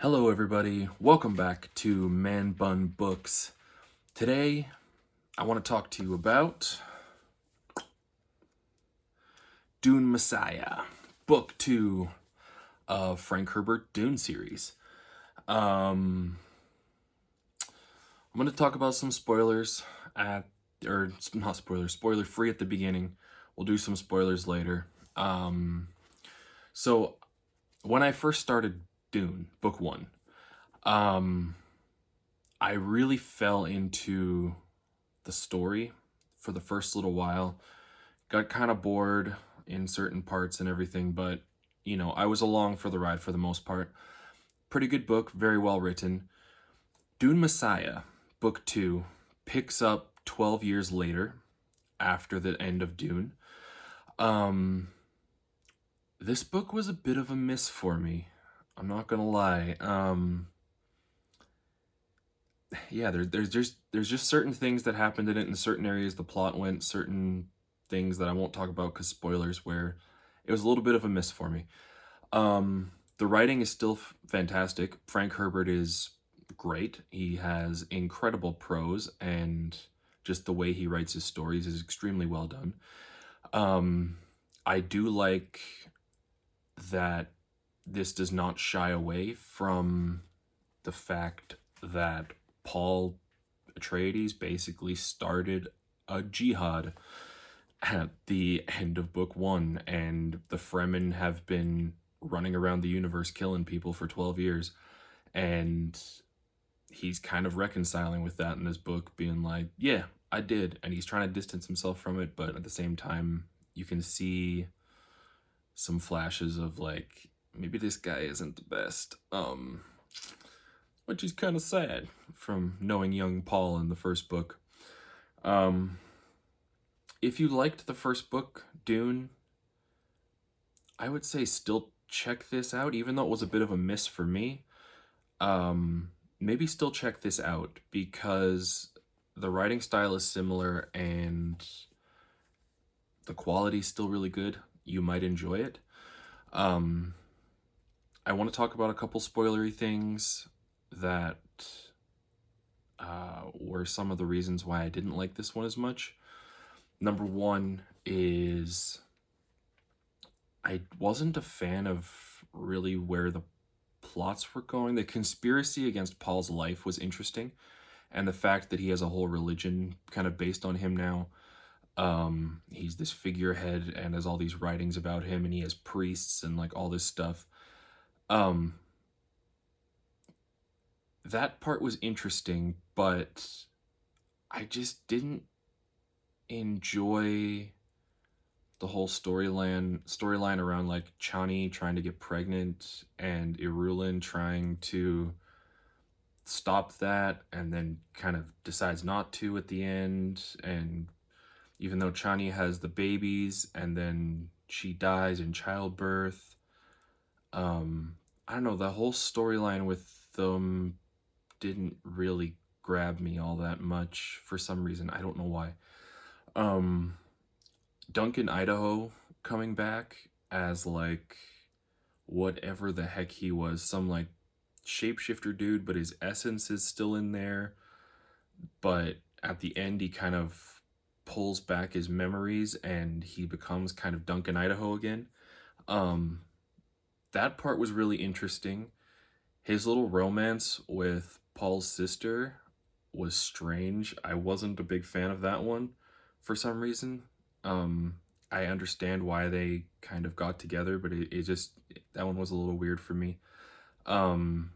Hello everybody, welcome back to ManBunBooks. Today, I want to talk to you about Dune Messiah, Book 2 of Frank Herberts Dune series. I'm going to talk about some spoilers not spoilers, spoiler free at the beginning. We'll do some spoilers later. So, when I first started Dune, Book 1, I really fell into the story for the first little while. Got kind of bored in certain parts and everything, but, I was along for the ride for the most part. Pretty good book, very well written. Dune Messiah, Book 2, picks up 12 years later, after the end of Dune. This book was a bit of a miss for me. I'm not gonna lie. There's just certain things that happened in it in certain areas the plot went, certain things that I won't talk about because spoilers, where it was a little bit of a miss for me. The writing is still fantastic. Frank Herbert is great. He has incredible prose, and just the way he writes his stories is extremely well done. I do like that this does not shy away from the fact that Paul Atreides basically started a jihad at the end of Book 1, and the Fremen have been running around the universe killing people for 12 years, and he's kind of reconciling with that in this book, being like, yeah, I did, and he's trying to distance himself from it, but at the same time, you can see some flashes of, like, maybe this guy isn't the best, which is kind of sad from knowing young Paul in the first book. If you liked the first book, Dune, I would say still check this out, even though it was a bit of a miss for me. Maybe still check this out, because the writing style is similar and the quality is still really good. You might enjoy it. I want to talk about a couple spoilery things that were some of the reasons why I didn't like this one as much. Number one is I wasn't a fan of really where the plots were going. The conspiracy against Paul's life was interesting, and the fact that he has a whole religion kind of based on him now. He's this figurehead and has all these writings about him, and he has priests and like all this stuff. That part was interesting, but I just didn't enjoy the whole storyline around like Chani trying to get pregnant and Irulan trying to stop that, and then kind of decides not to at the end. And even though Chani has the babies and then she dies in childbirth, I don't know, the whole storyline with them didn't really grab me all that much for some reason. I don't know why. Duncan Idaho coming back as like whatever the heck he was, some like shapeshifter dude, but his essence is still in there. But at the end, he kind of pulls back his memories and he becomes kind of Duncan Idaho again. That part was really interesting. His little romance with Paul's sister was strange. I wasn't a big fan of that one for some reason. I understand why they kind of got together, but it just, that one was a little weird for me. The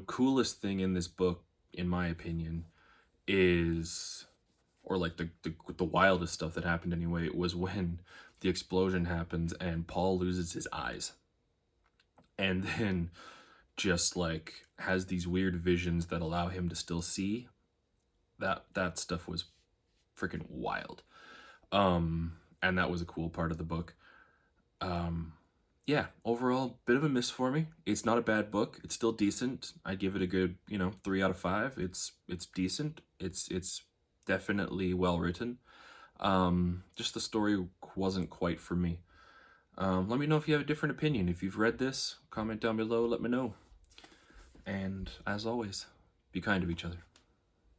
coolest thing in this book, in my opinion, is, or like the wildest stuff that happened anyway, was when the explosion happens and Paul loses his eyes, and then just like has these weird visions that allow him to still see. That stuff was freaking wild. And that was a cool part of the book. Yeah, overall, bit of a miss for me. It's not a bad book. It's still decent. I'd give it a good, 3 out of 5. It's decent. It's definitely well written. Just the story wasn't quite for me. Let me know if you have a different opinion. If you've read this, comment down below, let me know. And as always, be kind to each other.